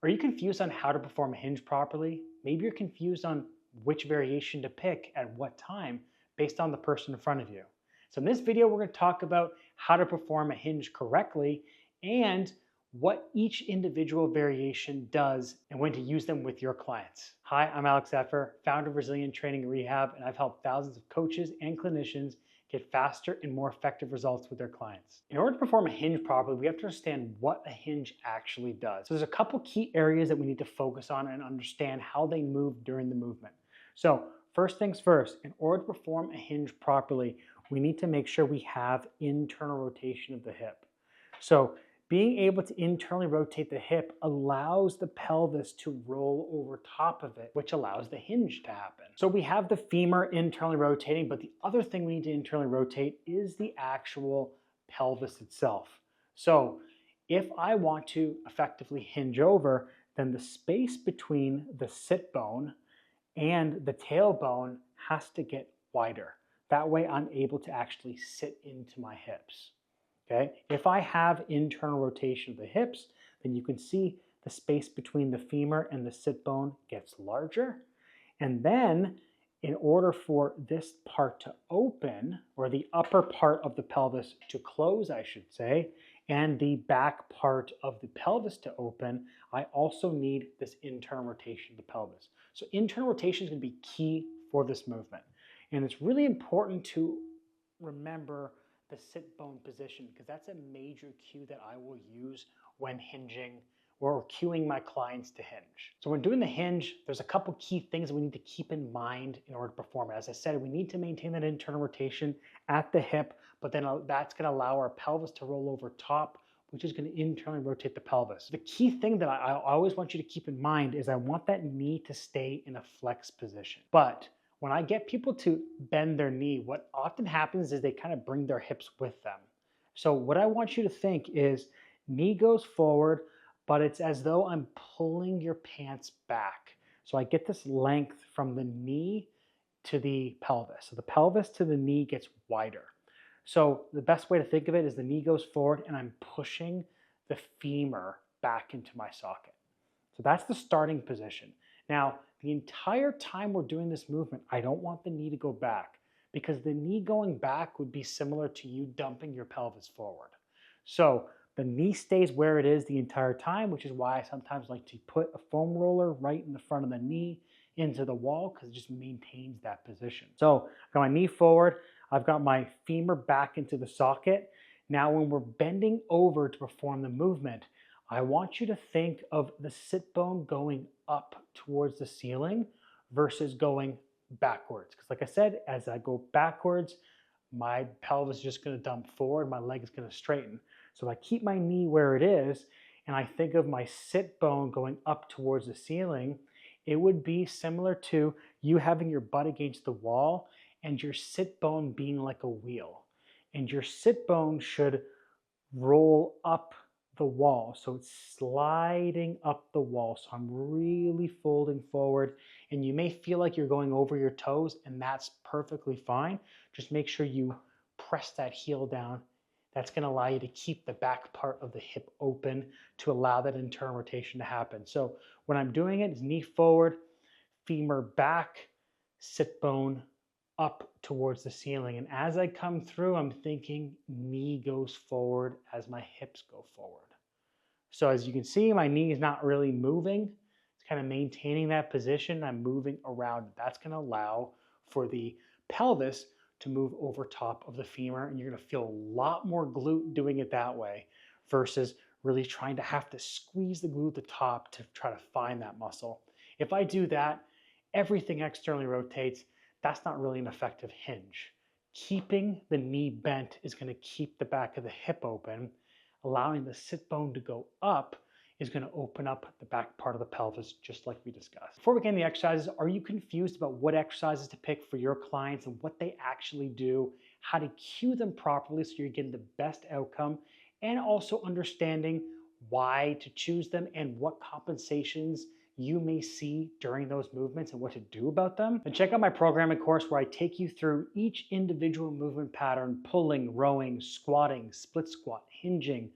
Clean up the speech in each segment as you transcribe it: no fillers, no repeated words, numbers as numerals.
Are you confused on how to perform a hinge properly? Maybe you're confused on which variation to pick at what time based on the person in front of you. So in this video, we're going to talk about how to perform a hinge correctly and what each individual variation does and when to use them with your clients. Hi, I'm Alex Effer, founder of Resilient Training and Rehab, and I've helped thousands of coaches and clinicians get faster and more effective results with their clients. In order to perform a hinge properly, we have to understand what a hinge actually does. So there's a couple key areas that we need to focus on and understand how they move during the movement. So first things first, in order to perform a hinge properly, we need to make sure we have internal rotation of the hip. So being able to internally rotate the hip allows the pelvis to roll over top of it, which allows the hinge to happen. So we have the femur internally rotating, but the other thing we need to internally rotate is the actual pelvis itself. So if I want to effectively hinge over, then the space between the sit bone and the tailbone has to get wider. That way I'm able to actually sit into my hips. Okay? If I have internal rotation of the hips, then you can see the space between the femur and the sit bone gets larger. And then in order for this part to open, or the upper part of the pelvis to close, I should say, and the back part of the pelvis to open, I also need this internal rotation of the pelvis. So internal rotation is going to be key for this movement. And it's really important to remember the sit bone position, because that's a major cue that I will use when hinging or cueing my clients to hinge. So when doing the hinge, there's a couple key things we need to keep in mind in order to perform it. As I said, we need to maintain that internal rotation at the hip, but then that's going to allow our pelvis to roll over top, which is going to internally rotate the pelvis. The key thing that I always want you to keep in mind is I want that knee to stay in a flex position. But when I get people to bend their knee, what often happens is they kind of bring their hips with them. So what I want you to think is knee goes forward, but it's as though I'm pulling your pants back. So I get this length from the knee to the pelvis. So the pelvis to the knee gets wider. So the best way to think of it is the knee goes forward and I'm pushing the femur back into my socket. So that's the starting position. Now, the entire time we're doing this movement, I don't want the knee to go back, because the knee going back would be similar to you dumping your pelvis forward. So the knee stays where it is the entire time, which is why I sometimes like to put a foam roller right in the front of the knee into the wall, because it just maintains that position. So I've got my knee forward, I've got my femur back into the socket. Now when we're bending over to perform the movement, I want you to think of the sit bone going up towards the ceiling versus going backwards. Because like I said, as I go backwards, my pelvis is just going to dump forward, my leg is going to straighten. So if I keep my knee where it is and I think of my sit bone going up towards the ceiling, it would be similar to you having your butt against the wall and your sit bone being like a wheel. And your sit bone should roll up the wall. So it's sliding up the wall. So I'm really folding forward, and you may feel like you're going over your toes, and that's perfectly fine. Just make sure you press that heel down. That's going to allow you to keep the back part of the hip open to allow that internal rotation to happen. So when I'm doing it, it's knee forward, femur back, sit bone up towards the ceiling. And as I come through, I'm thinking knee goes forward as my hips go forward. So as you can see, my knee is not really moving. It's kind of maintaining that position. I'm moving around. That's going to allow for the pelvis to move over top of the femur, and you're going to feel a lot more glute doing it that way versus really trying to have to squeeze the glute at the top to try to find that muscle. If I do that, everything externally rotates. That's not really an effective hinge. Keeping the knee bent is going to keep the back of the hip open. Allowing the sit bone to go up is going to open up the back part of the pelvis, just like we discussed. Before we get into the exercises, are you confused about what exercises to pick for your clients and what they actually do, how to cue them properly so you're getting the best outcome, and also understanding why to choose them and what compensations you may see during those movements and what to do about them? Then check out my programming course where I take you through each individual movement pattern: pulling, rowing, squatting, split squat, hinging,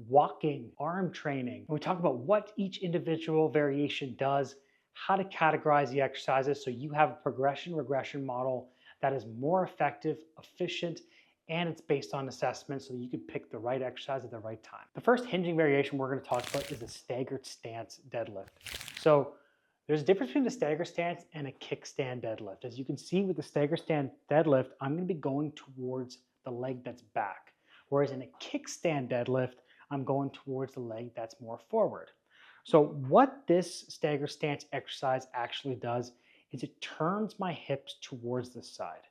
walking, arm training. And we talk about what each individual variation does, how to categorize the exercises so you have a progression regression model that is more effective, efficient, and it's based on assessment so you can pick the right exercise at the right time. The first hinging variation we're going to talk about is the staggered stance deadlift. So there's a difference between the staggered stance and a kickstand deadlift. As you can see with the staggered stance deadlift, I'm going to be going towards the leg that's back. Whereas in a kickstand deadlift, I'm going towards the leg that's more forward. So what this staggered stance exercise actually does is it turns my hips towards the side.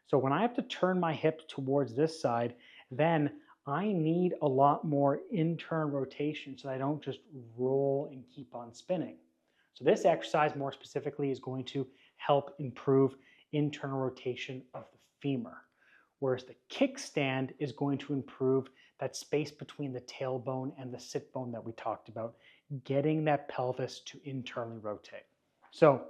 So when I have to turn my hips towards this side, then I need a lot more internal rotation so I don't just roll and keep on spinning. So this exercise more specifically is going to help improve internal rotation of the femur, whereas the kickstand is going to improve that space between the tailbone and the sit bone that we talked about, getting that pelvis to internally rotate. So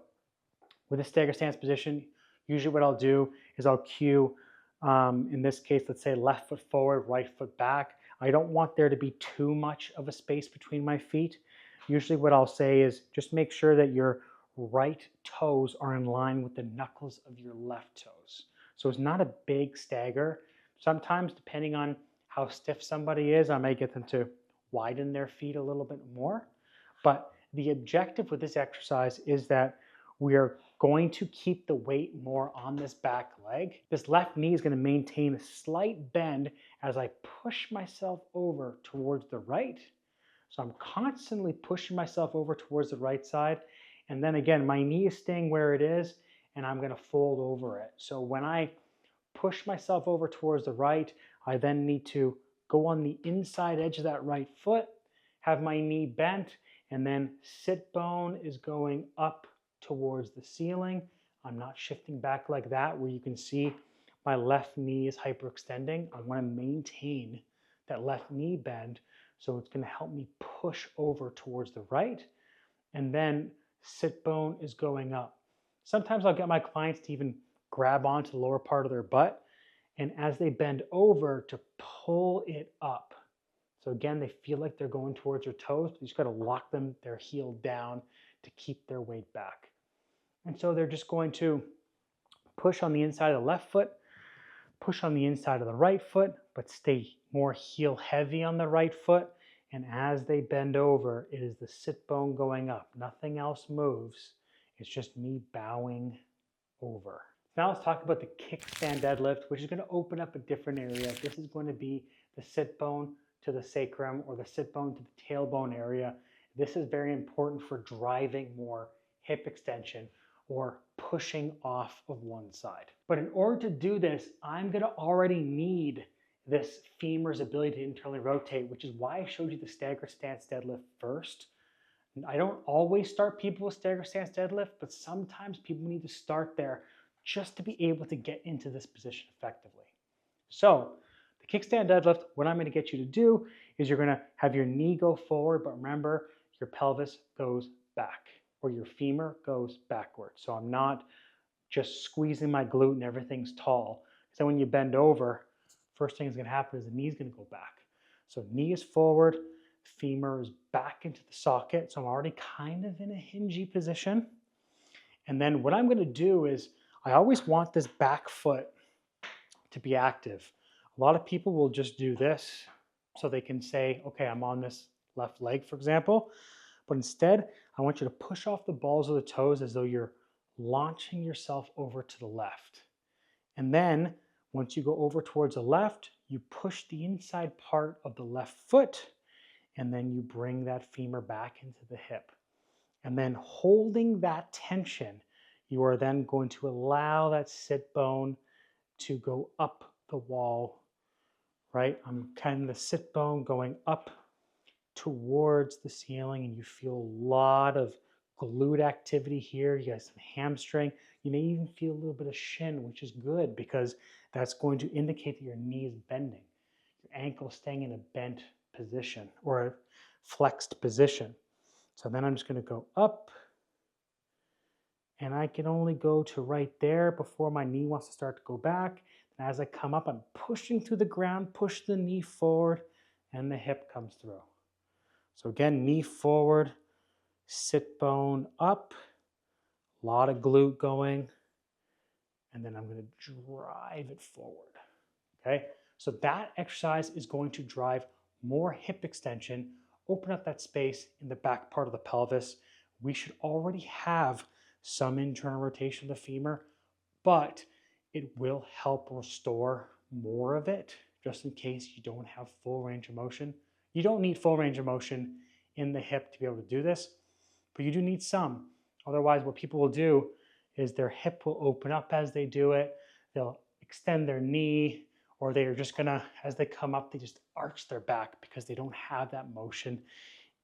with a staggered stance position, usually what I'll do is I'll cue, in this case, let's say left foot forward, right foot back. I don't want there to be too much of a space between my feet. Usually what I'll say is just make sure that your right toes are in line with the knuckles of your left toes. So it's not a big stagger. Sometimes, depending on how stiff somebody is, I may get them to widen their feet a little bit more. But the objective with this exercise is that we are going to keep the weight more on this back leg. This left knee is going to maintain a slight bend as I push myself over towards the right. So I'm constantly pushing myself over towards the right side. And then again, my knee is staying where it is and I'm going to fold over it. So when I push myself over towards the right, I then need to go on the inside edge of that right foot, have my knee bent, and then sit bone is going up towards the ceiling. I'm not shifting back like that where you can see my left knee is hyperextending. I want to maintain that left knee bend. So it's going to help me push over towards the right. And then sit bone is going up. Sometimes I'll get my clients to even grab onto the lower part of their butt. And as they bend over, to pull it up. So again, they feel like they're going towards their toes. You just got to lock them, their heel down to keep their weight back. And so they're just going to push on the inside of the left foot, push on the inside of the right foot, but stay more heel heavy on the right foot. And as they bend over, it is the sit bone going up. Nothing else moves. It's just me bowing over. Now let's talk about the kickstand deadlift, which is going to open up a different area. This is going to be the sit bone to the sacrum or the sit bone to the tailbone area. This is very important for driving more hip extension or pushing off of one side. But in order to do this, I'm going to already need this femur's ability to internally rotate, which is why I showed you the staggered stance deadlift first. I don't always start people with staggered stance deadlift, but sometimes people need to start there just to be able to get into this position effectively. So the kickstand deadlift, what I'm going to get you to do is you're going to have your knee go forward, but remember your pelvis goes back or your femur goes backward. So I'm not just squeezing my glute and everything's tall. So when you bend over, first thing that's going to happen is the knee's going to go back. So knee is forward, femur is back into the socket. So I'm already kind of in a hingy position. And then what I'm going to do is I always want this back foot to be active. A lot of people will just do this so they can say, okay, I'm on this left leg, for example. But instead, I want you to push off the balls of the toes as though you're launching yourself over to the left. And then once you go over towards the left, you push the inside part of the left foot, and then you bring that femur back into the hip. And then holding that tension, you are then going to allow that sit bone to go up the wall, right? I'm kind of the sit bone going up towards the ceiling, and you feel a lot of glute activity here. You got some hamstring. You may even feel a little bit of shin, which is good because that's going to indicate that your knee is bending. Your ankle is staying in a bent position or a flexed position. So then I'm just going to go up, and I can only go to right there before my knee wants to start to go back. And as I come up, I'm pushing through the ground, push the knee forward, and the hip comes through. So again, knee forward, sit bone up, a lot of glute going, and then I'm going to drive it forward. Okay, so that exercise is going to drive more hip extension, open up that space in the back part of the pelvis. We should already have some internal rotation of the femur, but it will help restore more of it just in case you don't have full range of motion. You don't need full range of motion in the hip to be able to do this, but you do need some. Otherwise, what people will do is their hip will open up as they do it. They'll extend their knee, or they are just gonna, as they come up, they just arch their back because they don't have that motion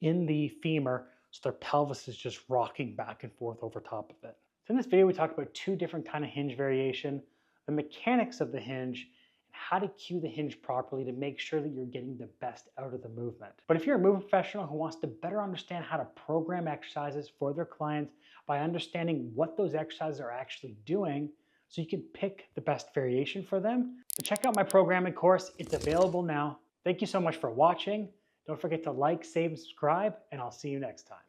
in the femur, so their pelvis is just rocking back and forth over top of it. So in this video, we talked about two different kind of hinge variation, the mechanics of the hinge, and how to cue the hinge properly to make sure that you're getting the best out of the movement. But if you're a movement professional who wants to better understand how to program exercises for their clients by understanding what those exercises are actually doing, so you can pick the best variation for them, so check out my programming course. It's available now. Thank you so much for watching. Don't forget to like, save, and subscribe, and I'll see you next time.